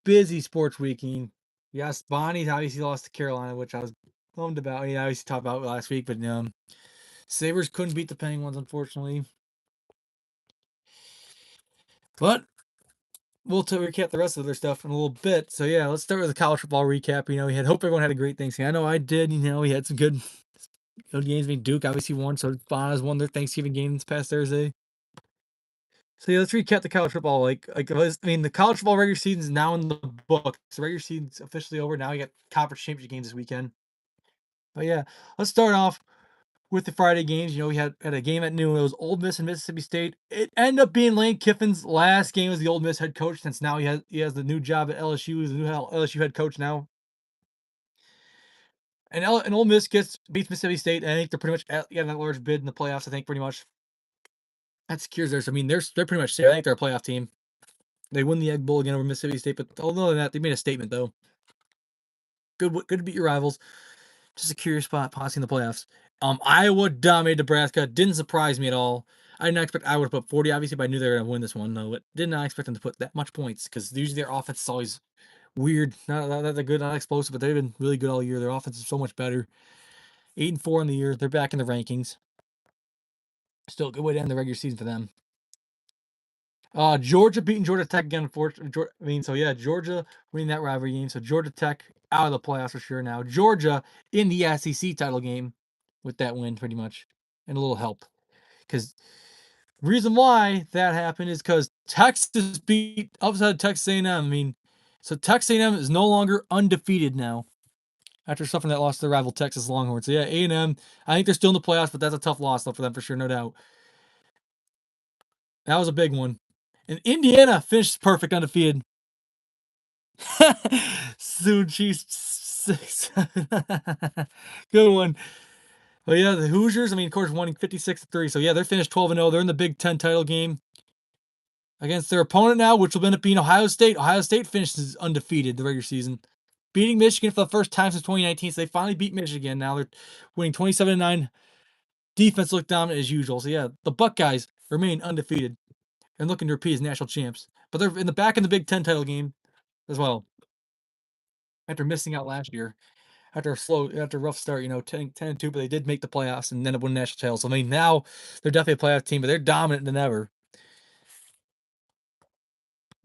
busy sports weekend. Yes, Bonnie's obviously lost to Carolina, which I was bummed about. I obviously talked about it last week, but Sabres couldn't beat the Penguins, unfortunately. But we'll recap the rest of their stuff in a little bit. So yeah, let's start with the college football recap. We hope everyone had a great Thanksgiving. I know I did. We had some good games. Duke obviously won, so Bonnas won their Thanksgiving game this past Thursday. So yeah, let's recap the college football. The college football regular season is now in the books. The regular season's officially over. Now you got conference championship games this weekend. But yeah, let's start off with the Friday games. We had a game at noon. It was Ole Miss and Mississippi State. It ended up being Lane Kiffin's last game as the Ole Miss head coach, since now he has the new job at LSU. He's the new LSU head coach now. And Ole Miss beats Mississippi State. And I think they're pretty much getting that large bid in the playoffs. I think pretty much that secures theirs. They're pretty much safe. I think they're a playoff team. They win the Egg Bowl again over Mississippi State, but other than that, they made a statement though. Good to beat your rivals. Just a curious spot possibly in the playoffs. Iowa dominated Nebraska. Didn't surprise me at all. I did not expect Iowa to put 40, obviously, but I knew they were going to win this one, though. But did not expect them to put that much points, because usually their offense is always weird. Not that good, not explosive, but they've been really good all year. Their offense is so much better. 8-4 in the year. They're back in the rankings. Still a good way to end the regular season for them. Georgia beating Georgia Tech again. Georgia winning that rivalry game. So Georgia Tech out of the playoffs for sure now. Georgia in the SEC title game with that win, pretty much, and a little help. Because reason why that happened is because Texas beat upset Texas A&M. So Texas A&M is no longer undefeated now after suffering that loss to their rival Texas Longhorns. So yeah, A&M, I think they're still in the playoffs, but that's a tough loss though for them for sure, no doubt. That was a big one. And Indiana finished perfect undefeated. Soon Chiefs 6. Good one. But yeah, the Hoosiers, of course, winning 56-3. So yeah, they're finished 12-0. They're in the Big Ten title game against their opponent now, which will end up being Ohio State. Ohio State finishes undefeated the regular season, beating Michigan for the first time since 2019. So they finally beat Michigan. Now they're winning 27-9. Defense looked dominant as usual. So yeah, the Buckeyes remain undefeated and looking to repeat as national champs. But they're in the Big Ten title game as well, after missing out last year. After a rough start, 10-2, but they did make the playoffs and ended up winning national titles. So now they're definitely a playoff team, but they're dominant than ever.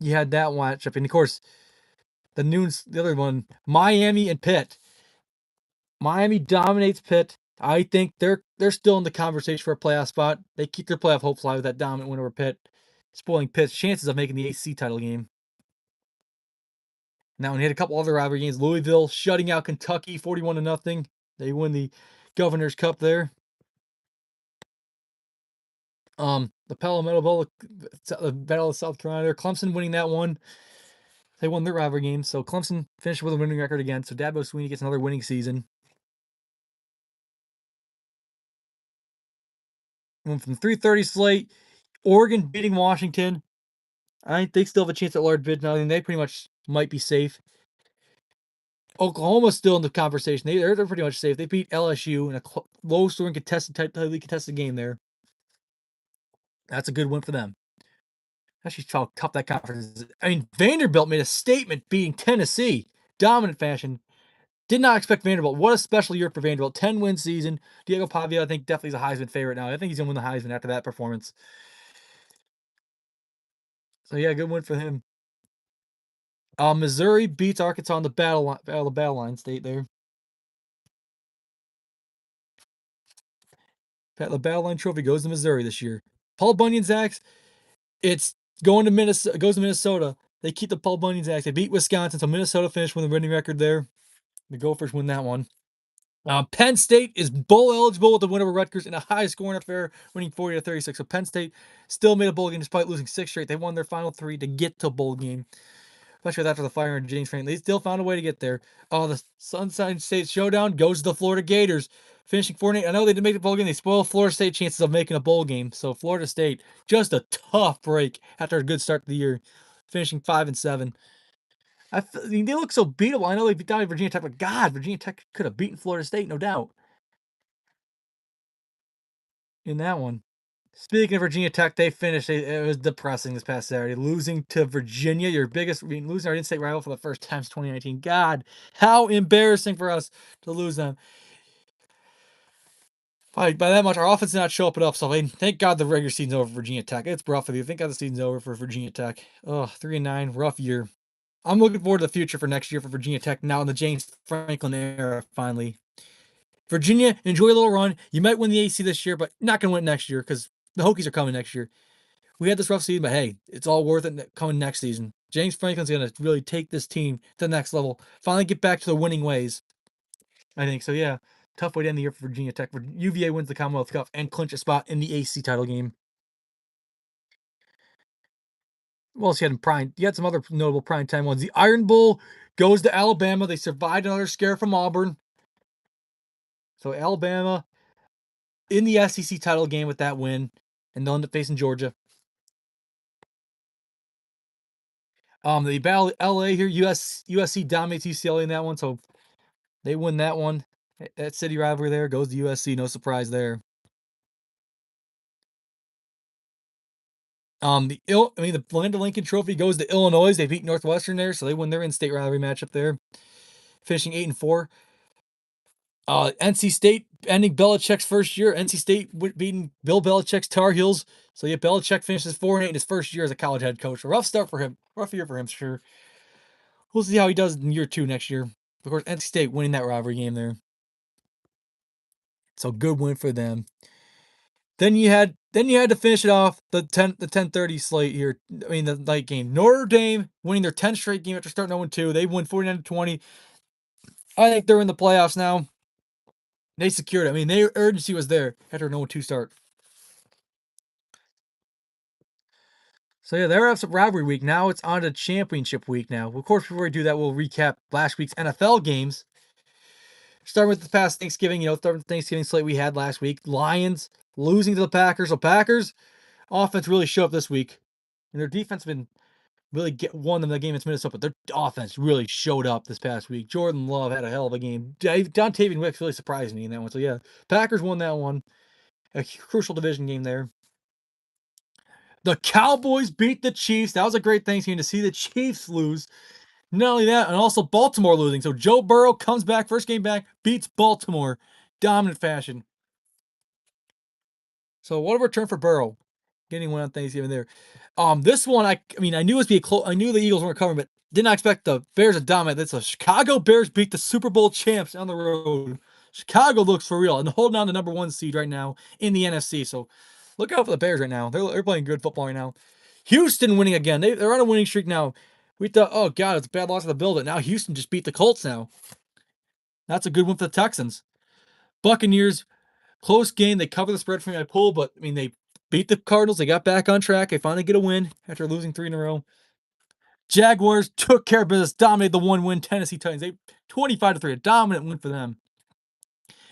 You had that matchup, and of course, the other one, Miami and Pitt. Miami dominates Pitt. I think they're still in the conversation for a playoff spot. They keep their playoff hopes alive with that dominant win over Pitt, spoiling Pitt's chances of making the ACC title game. Now, we had a couple other rivalry games. Louisville shutting out Kentucky 41-0. They win the Governor's Cup there. The Palmetto Bowl, the Battle of South Carolina there. Clemson winning that one. They won their rivalry game. So Clemson finished with a winning record again. So Dabo Swinney gets another winning season. Went from 3:30 slate. Oregon beating Washington. I think they still have a chance at large bid now. They pretty much might be safe. Oklahoma's still in the conversation. They're pretty much safe. They beat LSU in a low-scoring, tightly contested game there. That's a good win for them. Actually, how tough that conference is. Vanderbilt made a statement beating Tennessee. Dominant fashion. Did not expect Vanderbilt. What a special year for Vanderbilt. 10-win season. Diego Pavia, I think, definitely is a Heisman favorite now. I think he's going to win the Heisman after that performance. So, yeah, good win for him. Missouri beats Arkansas on the battle line state there. The battle line trophy goes to Missouri this year. Paul Bunyan's Axe, it's going to Minnesota. Goes to Minnesota. They keep the Paul Bunyan's Axe. They beat Wisconsin, so Minnesota finished with a winning record there. The Gophers win that one. Penn State is bowl eligible with the win over Rutgers in a high-scoring affair, winning 40-36. So Penn State still made a bowl game despite losing 6 straight. They won their final 3 to get to a bowl game. Especially after the fire in James Franklin. They still found a way to get there. The Sunshine State Showdown goes to the Florida Gators, finishing 4-8. I know they didn't make the bowl game. They spoiled Florida State chances of making a bowl game. So Florida State, just a tough break after a good start to the year, finishing 5-7. They look so beatable. I know they beat down Virginia Tech, but God, Virginia Tech could have beaten Florida State, no doubt, in that one. Speaking of Virginia Tech, they finished. It was depressing this past Saturday, losing to Virginia, your biggest, losing our in-state rival for the first time since 2019. God, how embarrassing for us to lose them. By that much, our offense did not show up enough. So thank God the regular season's over for Virginia Tech. It's rough with you. Thank God the season's over for Virginia Tech. Oh, 3-9, rough year. I'm looking forward to the future for next year for Virginia Tech now in the James Franklin era, finally. Virginia, enjoy a little run. You might win the AC this year, but not going to win next year because the Hokies are coming next year. We had this rough season, but hey, it's all worth it coming next season. James Franklin's going to really take this team to the next level. Finally get back to the winning ways. I think so, yeah. Tough way to end the year for Virginia Tech. UVA wins the Commonwealth Cup and clinch a spot in the AC title game. What else you had in prime? You had some other notable prime time ones. The Iron Bowl goes to Alabama. They survived another scare from Auburn. So Alabama in the SEC title game with that win, and they'll end up facing Georgia. They battle LA here. USC dominates UCLA in that one, so they win that one. That city rivalry there goes to USC. No surprise there. The Land Lincoln Trophy goes to Illinois. They beat Northwestern there, so they win their in-state rivalry matchup there, finishing 8-4. NC State ending Belichick's first year. NC State beating Bill Belichick's Tar Heels. So yeah, Belichick finishes 4-8 in his first year as a college head coach. A rough start for him. Rough year for him, sure. We'll see how he does in year 2 next year. Of course, NC State winning that rivalry game there. So good win for them. Then you had to finish it off the 10:30 slate here. The night game. Notre Dame winning their 10th straight game after starting 0-2. They won 49-20. I think they're in the playoffs now. They secured it. Their urgency was there after an 0-2 start. So yeah, they're up rivalry week. Now it's on to championship week now. Of course, before we do that, we'll recap last week's NFL games. Starting with the past Thanksgiving, starting with the Thanksgiving slate we had last week. Lions losing to the Packers. So Packers offense really showed up this week. And their defense been really won them the game against Minnesota, but their offense really showed up this past week. Jordan Love had a hell of a game. Dontavian Wicks really surprised me in that one. So yeah, Packers won that one. A crucial division game there. The Cowboys beat the Chiefs. That was a great Thanksgiving to see the Chiefs lose. Not only that, and also Baltimore losing. So Joe Burrow comes back, first game back, beats Baltimore. Dominant fashion. So what a return for Burrow. Getting one on Thanksgiving there. This one, I knew it was be close. I knew the Eagles weren't covering, but did not expect the Bears to dominate. That's the Chicago Bears beat the Super Bowl champs on the road. Chicago looks for real and holding on the number 1 seed right now in the NFC. So look out for the Bears right now. They're playing good football right now. Houston winning again. They're on a winning streak now. We thought, oh god, it's a bad loss of the Bills, but now Houston just beat the Colts now. That's a good one for the Texans. Buccaneers, close game. They cover the spread for my pool, but they beat the Cardinals. They got back on track. They finally get a win after losing 3 in a row. Jaguars took care of business, dominated the 1-win Tennessee Titans. They 25-3, a dominant win for them.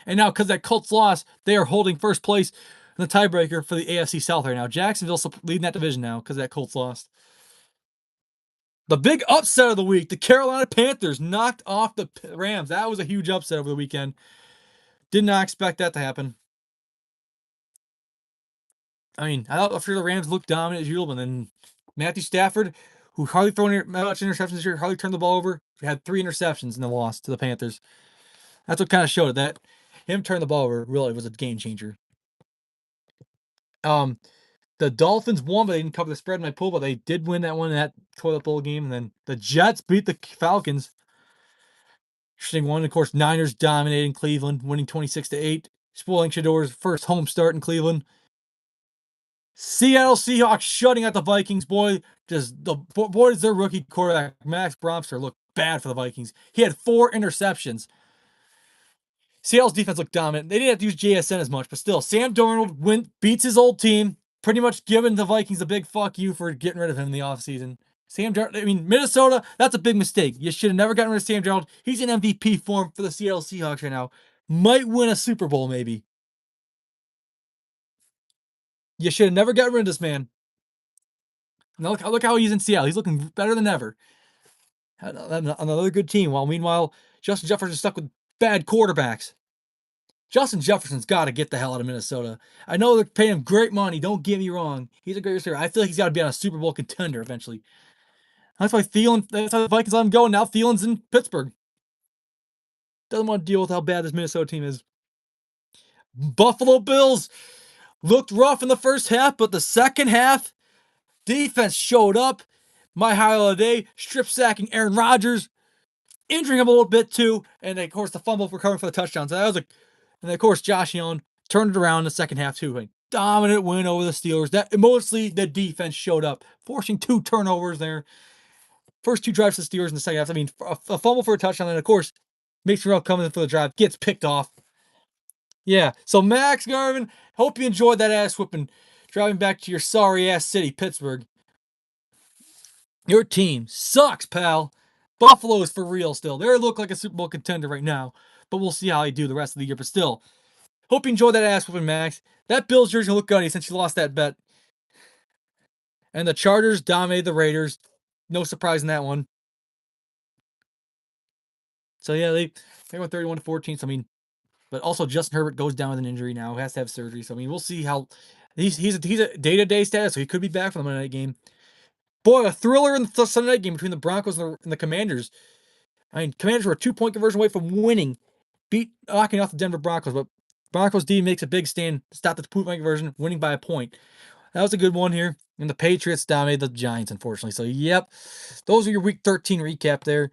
And now, because that Colts loss, they are holding first place in the tiebreaker for the AFC South right now. Jacksonville's leading that division now because that Colts lost. The big upset of the week, the Carolina Panthers knocked off the Rams. That was a huge upset over the weekend. Did not expect that to happen. I thought the Rams looked dominant as usual, but then Matthew Stafford, who hardly thrown much interceptions this year, hardly turned the ball over, had 3 interceptions in the loss to the Panthers. That's what kind of showed it. That him turning the ball over really was a game changer. The Dolphins won, but they didn't cover the spread in my pool, but they did win that one in that toilet bowl game. And then the Jets beat the Falcons. Interesting one. Of course, Niners dominating Cleveland, winning 26-8, spoiling Shador's first home start in Cleveland. Seattle Seahawks shutting out the Vikings. Boy, does their rookie quarterback, Max Bromster, look bad for the Vikings. He had 4 interceptions. Seattle's defense looked dominant. They didn't have to use JSN as much, but still, Sam Darnold beats his old team, pretty much giving the Vikings a big fuck you for getting rid of him in the offseason. Minnesota, that's a big mistake. You should have never gotten rid of Sam Darnold. He's in MVP form for the Seattle Seahawks right now. Might win a Super Bowl, maybe. You should have never gotten rid of this man. Now look how he's in Seattle. He's looking better than ever. Another good team. While meanwhile, Justin Jefferson is stuck with bad quarterbacks. Justin Jefferson's got to get the hell out of Minnesota. I know they're paying him great money. Don't get me wrong. He's a great receiver. I feel like he's got to be on a Super Bowl contender eventually. That's why Thielen. That's how the Vikings let him go. And now Thielen's in Pittsburgh. Doesn't want to deal with how bad this Minnesota team is. Buffalo Bills looked rough in the first half, but the second half, defense showed up. My highlight of the day: strip sacking Aaron Rodgers, injuring him a little bit too, and of course the fumble recovering for the touchdown. So that was and of course Josh Allen turned it around in the second half too. Like, dominant win over the Steelers. That mostly the defense showed up, forcing 2 turnovers there. First 2 drives for the Steelers in the second half. I mean, a fumble for a touchdown, and of course Mason Rudolph coming in for the drive, gets picked off. Yeah. So Max Garvin, hope you enjoyed that ass whooping driving back to your sorry ass city, Pittsburgh. Your team sucks, pal. Buffalo is for real still. They look like a Super Bowl contender right now, but we'll see how they do the rest of the year. But still, hope you enjoyed that ass whooping, Max. That Bills jersey will look good on you since you lost that bet. And the Chargers dominated the Raiders. No surprise in that one. So yeah, they went 31-14. So I mean, but also Justin Herbert goes down with an injury now. Has to have surgery. So I mean, we'll see how he's a day-to-day status. So he could be back for the Monday night game. Boy, a thriller in the Sunday night game between the Broncos and the Commanders. I mean, Commanders were a 2-point conversion away from winning, knocking off the Denver Broncos, but Broncos D makes a big stand to stop the 2-point conversion, winning by a point. That was a good one here. And the Patriots dominated the Giants, unfortunately. So, yep, those are your Week 13 recap there.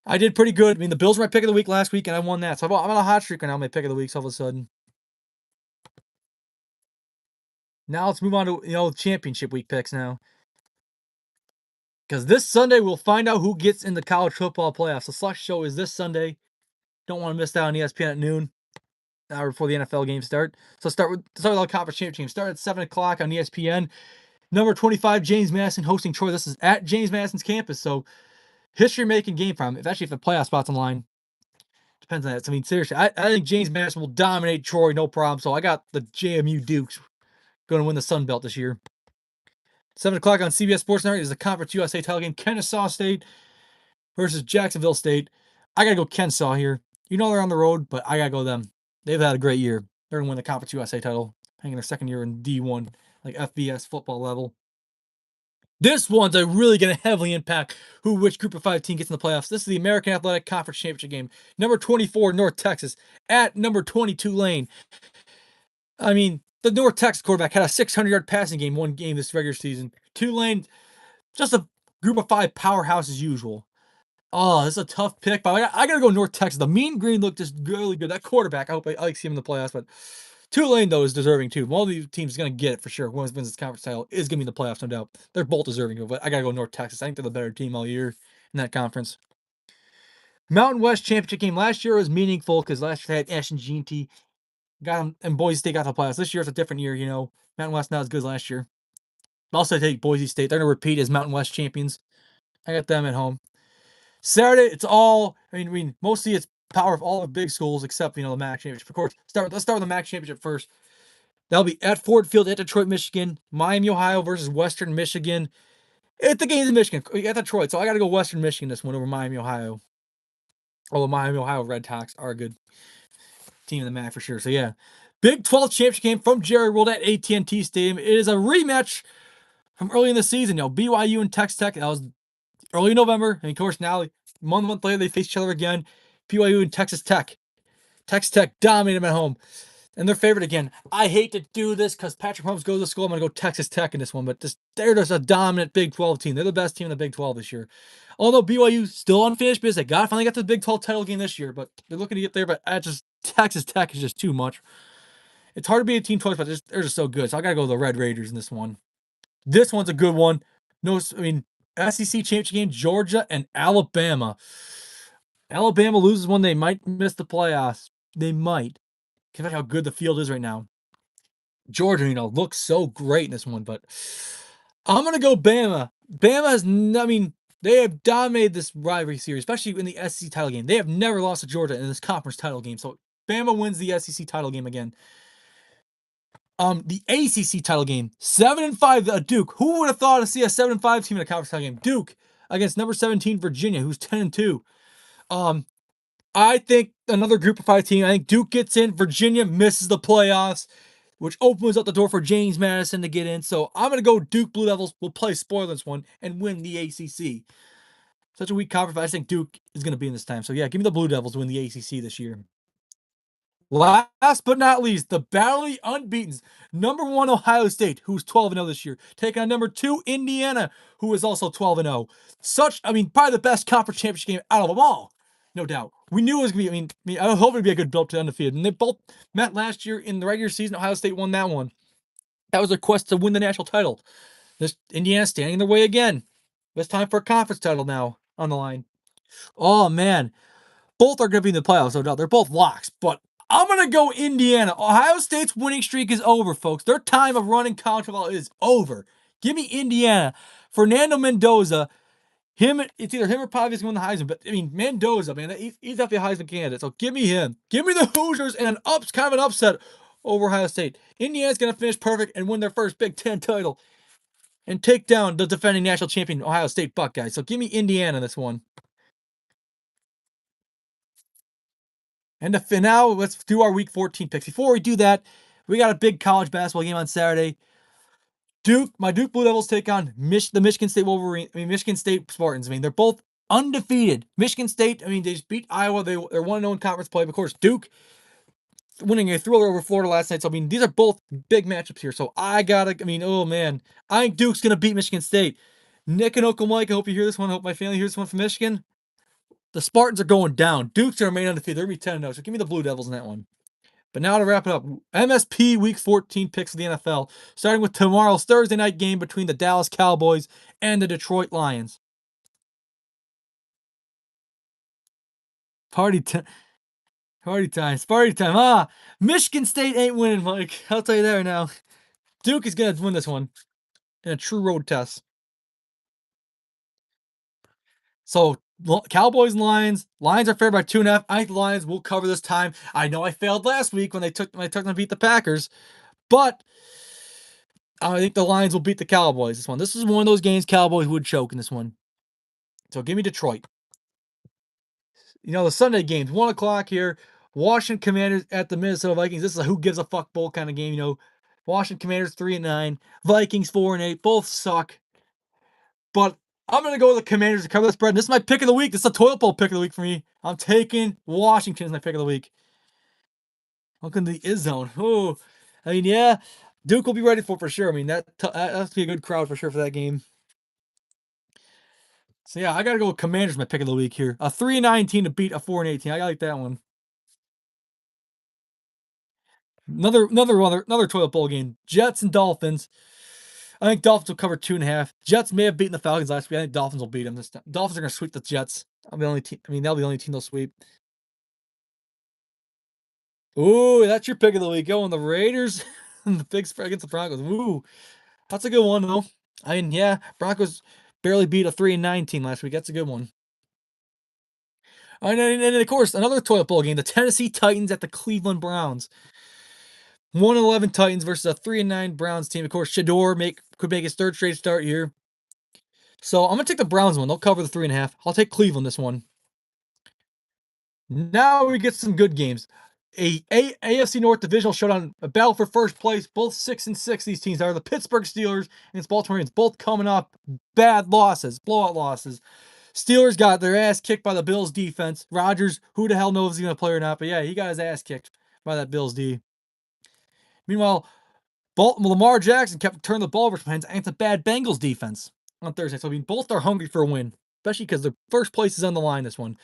I did pretty good. I mean, the Bills were my pick of the week last week, and I won that. So I'm on a hot streak right now, my pick of the week, all of a sudden. Now let's move on to, championship week picks now. Because this Sunday, we'll find out who gets in the college football playoffs. The select show is this Sunday. Don't want to miss out on ESPN at noon, an hour before the NFL games start. So start with the conference championship game. Start at 7 o'clock on ESPN. Number 25, James Madison hosting Troy. This is at James Madison's campus. So history-making game for him, especially if the playoff spot's on the line. Depends on that. I mean, seriously, I think James Madison will dominate Troy, no problem. So I got the JMU Dukes going to win the Sun Belt this year. 7 o'clock on CBS Sports Network is the Conference USA title game. Kennesaw State versus Jacksonville State. I got to go Kennesaw here. They're on the road, but I got to go them. They've had a great year. They're going to win the Conference USA title, hanging their second year in D1, like FBS football level. This one's really going to heavily impact which group of 5 team gets in the playoffs. This is the American Athletic Conference Championship game. Number 24, North Texas, at number 20, Tulane. I mean, the North Texas quarterback had a 600-yard passing game one game this regular season. Tulane, just a group of 5 powerhouse as usual. Oh, this is a tough pick, but I got to go North Texas. The Mean Green looked just really good. That quarterback, I like to see him in the playoffs, but Tulane, though, is deserving, too. One of these teams is going to get it for sure. One of wins this conference title is going to be in the playoffs, no doubt. They're both deserving of it, but I got to go North Texas. I think they're the better team all year in that conference. Mountain West Championship game last year was meaningful because last year they had Ashton Jeanty. Got them, and Boise State got the playoffs. This year it's a different year, Mountain West not as good as last year. Also, I take Boise State. They're going to repeat as Mountain West champions. I got them at home. Saturday, it's all, mostly it's power of all the big schools except, the MAC championship. Of course, let's start with the MAC championship first. That'll be at Ford Field at Detroit, Michigan. Miami, Ohio versus Western Michigan. It's the game's in Michigan at Detroit, so I got to go Western Michigan this one over Miami, Ohio. Although Miami, Ohio Red Sox are a good team in the MAC for sure. So yeah, Big 12 championship game from Jerry World at AT&T Stadium. It is a rematch from early in the season. BYU and Texas Tech. That was early November, and of course now, a month later, they face each other again. BYU and Texas Tech. Texas Tech dominated them at home, and they're favored again. I hate to do this because Patrick Mahomes goes to school. I'm going to go Texas Tech in this one, but they're just a dominant Big 12 team. They're the best team in the Big 12 this year. Although BYU still unfinished business. They finally got to the Big 12 title game this year, but they're looking to get there. But Texas Tech is just too much. It's hard to beat a team twice, but they're just so good. So I got to go with the Red Raiders in this one. This one's a good one. SEC championship game, Georgia and Alabama. Alabama loses one, they might miss the playoffs. They might. Given how good the field is right now. Georgia, looks so great in this one, but I'm going to go Bama. They have dominated this rivalry series, especially in the SEC title game. They have never lost to Georgia in this conference title game. So Bama wins the SEC title game again. The ACC title game, 7-5, Duke. Who would have thought to see a 7-5 team in a conference title game? Duke against number 17 Virginia, who's 10-2. I think another Group of 5 team. I think Duke gets in. Virginia misses the playoffs, which opens up the door for James Madison to get in. So I'm gonna go Duke Blue Devils. Will play spoilers one and win the ACC. Such a weak conference. I just think Duke is gonna be in this time. So yeah, give me the Blue Devils to win the ACC this year. Last but not least, the Battle of the Unbeatens. Number 1, Ohio State, who's 12-0 this year, taking on number 2, Indiana, who is also 12-0. Probably the best conference championship game out of them all, no doubt. We knew it was gonna be. I was hoping it'd be a good build to undefeated, and they both met last year in the regular season. Ohio State won that one. That was their quest to win the national title. This Indiana standing in their way again. It's time for a conference title now on the line. Oh man, both are going to be in the playoffs, no doubt. They're both locks, but I'm going to go Indiana. Ohio State's winning streak is over, folks. Their time of running college football is over. Give me Indiana. Fernando Mendoza, it's either him or Pavi's going to win the Heisman, but Mendoza, man, he's definitely a Heisman candidate. So give me him. Give me the Hoosiers and kind of an upset over Ohio State. Indiana's going to finish perfect and win their first Big Ten title and take down the defending national champion Ohio State Buckeyes. So give me Indiana in this one. And now let's do our Week 14 picks. Before we do that, we got a big college basketball game on Saturday. My Duke Blue Devils take on the Michigan State Michigan State Spartans. They're both undefeated. Michigan State, they just beat Iowa. They're 1-0 in conference play. But of course, Duke winning a thriller over Florida last night. So these are both big matchups here. So oh man, I think Duke's gonna beat Michigan State. Nick and Uncle Mike, I hope you hear this one. I hope my family hears this one from Michigan. The Spartans are going down. Duke's are remain undefeated. They're going to be 10-0. So give me the Blue Devils in that one. But now to wrap it up, MSP Week 14 picks of the NFL, starting with tomorrow's Thursday night game between the Dallas Cowboys and the Detroit Lions. Party time. Michigan State ain't winning, Mike. I'll tell you that right now. Duke is going to win this one in a true road test. So Cowboys and Lions. Lions are favored by 2.5. I think the Lions will cover this time. I know I failed last week when I took them to beat the Packers, but I think the Lions will beat the Cowboys this one. This is one of those games Cowboys would choke in this one. So give me Detroit. The Sunday games, 1 o'clock here. Washington Commanders at the Minnesota Vikings. This is a who gives a fuck bowl kind of game. Washington Commanders 3-9, Vikings 4-8. Both suck. But I'm going to go with the Commanders to cover the spread. This is my pick of the week. This is a toilet bowl pick of the week for me. I'm taking Washington as my pick of the week. Welcome to the Is Zone. Oh, yeah. Duke will be ready for sure. That has to be a good crowd for sure for that game. So yeah, I gotta go with Commanders my pick of the week here. A 3-19 to beat a 4-18. I like that one. Another toilet bowl game. Jets and Dolphins. I think Dolphins will cover 2.5. Jets may have beaten the Falcons last week. I think Dolphins will beat them this time. Dolphins are gonna sweep the Jets. I'll be the only team. They'll be the only team they'll sweep. Ooh, that's your pick of the week. Going the Raiders and the big spread against the Broncos. Ooh, that's a good one though. Yeah, Broncos barely beat a 3-9 team last week. That's a good one. And of course, another toilet bowl game. The Tennessee Titans at the Cleveland Browns. 1-11 Titans versus a 3-9 Browns team. Of course, Shador could make his third straight start here. So I'm gonna take the Browns one. They'll cover the 3.5. I'll take Cleveland this one. Now we get some good games. AFC North divisional showdown, a battle for first place. Both 6-6. These teams are the Pittsburgh Steelers and Baltimore Ravens, both coming off bad losses, blowout losses. Steelers got their ass kicked by the Bills defense. Rodgers, who the hell knows if he's gonna play or not? But yeah, he got his ass kicked by that Bills D. Meanwhile, Lamar Jackson kept turning the ball over his hands against a bad Bengals defense on Thursday. So both are hungry for a win, especially because the first place is on the line this one.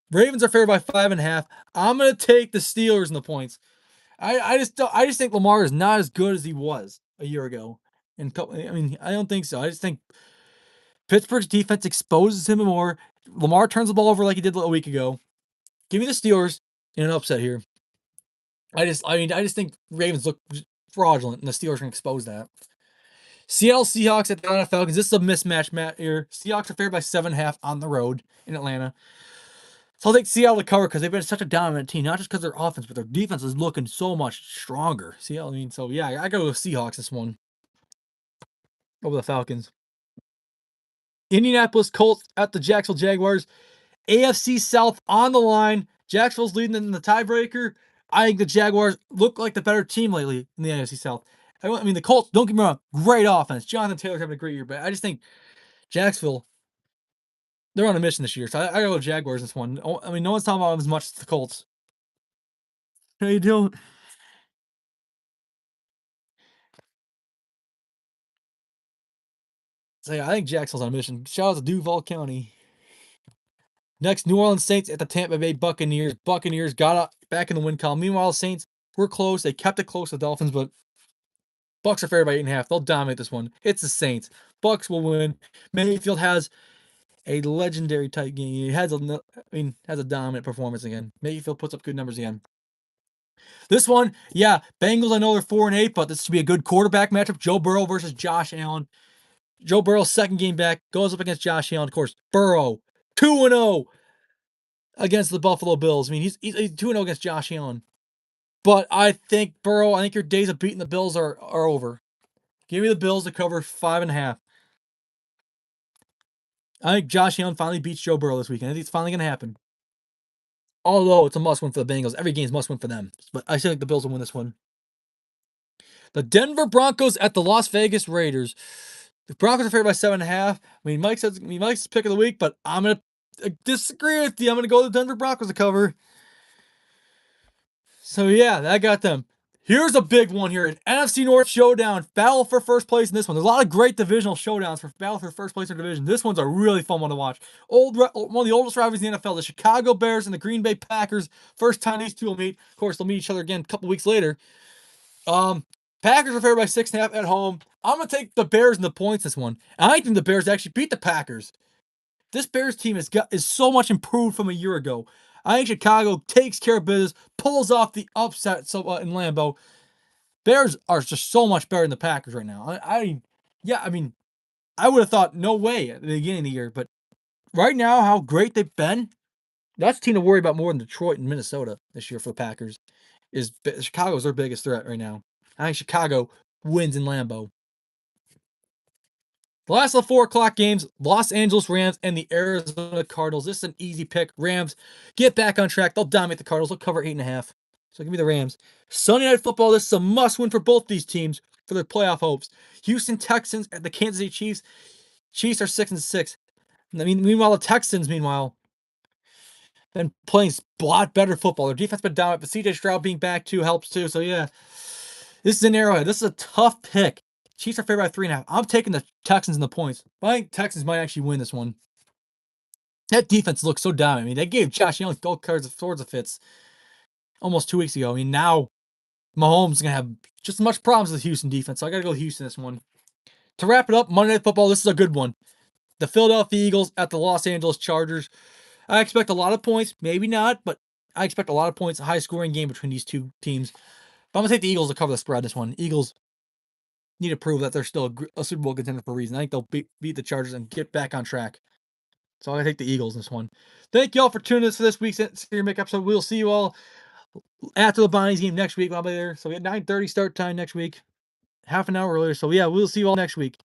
Ravens are favored by 5.5. I'm gonna take the Steelers in the points. I just think Lamar is not as good as he was a year ago. I don't think so. I just think Pittsburgh's defense exposes him more. Lamar turns the ball over like he did a week ago. Give me the Steelers in an upset here. I just think Ravens look fraudulent, and the Steelers can expose that. Seattle Seahawks at the Atlanta Falcons. This is a mismatch match here. Seahawks are favored by 7.5 on the road in Atlanta. So I'll take Seattle to cover because they've been such a dominant team, not just because their offense, but their defense is looking so much stronger. Seattle, so yeah, I go with Seahawks this one over the Falcons. Indianapolis Colts at the Jacksonville Jaguars. AFC South on the line. Jacksonville's leading in the tiebreaker. I think the Jaguars look like the better team lately in the NFC South. I mean, the Colts, don't get me wrong, great offense. Jonathan Taylor's having a great year, but I just think Jacksonville, they're on a mission this year. So I go Jaguars this one. I mean, no one's talking about them as much as the Colts. How you doing? So yeah, I think Jacksonville's on a mission. Shout out to Duval County. Next, New Orleans Saints at the Tampa Bay Buccaneers. Buccaneers got back in the win column. Meanwhile, Saints were close. They kept it close to the Dolphins, but Bucks are favored by 8.5. They'll dominate this one. It's the Saints. Bucks will win. Mayfield has a legendary tight game. He has a dominant performance again. Mayfield puts up good numbers again. This one, yeah, Bengals. I know they're 4-8, but this should be a good quarterback matchup. Joe Burrow versus Josh Allen. Joe Burrow's second game back goes up against Josh Allen. Of course, Burrow 2-0 against the Buffalo Bills. I mean, he's 2-0 against Josh Allen. But I think Burrow, I think your days of beating the Bills are over. Give me the Bills to cover 5.5. I think Josh Allen finally beats Joe Burrow this weekend. I think it's finally going to happen. Although it's a must win for the Bengals. Every game's must win for them. But I still think the Bills will win this one. The Denver Broncos at the Las Vegas Raiders. The Broncos are favored by 7.5. I mean, Mike's pick of the week, but I'm going to disagree with you. I'm going to go with the Denver Broncos to cover. So yeah, that got them. Here's a big one here, an NFC North showdown, battle for first place in this one. There's a lot of great divisional showdowns for battle for first place in the division. This one's a really fun one to watch. One of the oldest rivalries in the NFL, the Chicago Bears and the Green Bay Packers. First time these two will meet. Of course, they'll meet each other again a couple weeks later. Packers are favored by 6.5 at home. I'm gonna take the Bears and the points this one. And I think the Bears actually beat the Packers. This Bears team is so much improved from a year ago. I think Chicago takes care of business, pulls off the upset in Lambeau. Bears are just so much better than the Packers right now. I would have thought no way at the beginning of the year, but right now, how great they've been, that's a team to worry about more than Detroit and Minnesota this year for the Packers. Chicago's their biggest threat right now. I think Chicago wins in Lambeau. The last of the 4 o'clock games, Los Angeles Rams and the Arizona Cardinals. This is an easy pick. Rams get back on track. They'll dominate the Cardinals. They'll cover 8.5. So give me the Rams. Sunday Night Football. This is a must-win for both these teams for their playoff hopes. Houston Texans at the Kansas City Chiefs. Chiefs are 6-6. I mean, meanwhile, the Texans, been playing a lot better football. Their defense been dominant, but CJ Stroud being back too helps too. So yeah, this is an Arrowhead. This is a tough pick. Chiefs are favored by 3.5. I'm taking the Texans and the points. But I think Texans might actually win this one. That defense looks so dominant. I mean, they gave Josh Allen gold cards of swords of fits almost 2 weeks ago. I mean, now Mahomes is going to have just as much problems with the Houston defense. So I got to go Houston this one. To wrap it up, Monday Night Football, this is a good one. The Philadelphia Eagles at the Los Angeles Chargers. I expect a lot of points. Maybe not, but I expect a lot of points. A high-scoring game between these two teams. But I'm going to take the Eagles to cover the spread this one. Eagles need to prove that they're still a Super Bowl contender for a reason. I think they'll beat the Chargers and get back on track. So I'm going to take the Eagles in this one. Thank you all for tuning in to this week's Senior Make episode. We'll see you all after the Bonnies game next week. I'll be there. So we have 9:30 start time next week. Half an hour earlier. So yeah, we'll see you all next week.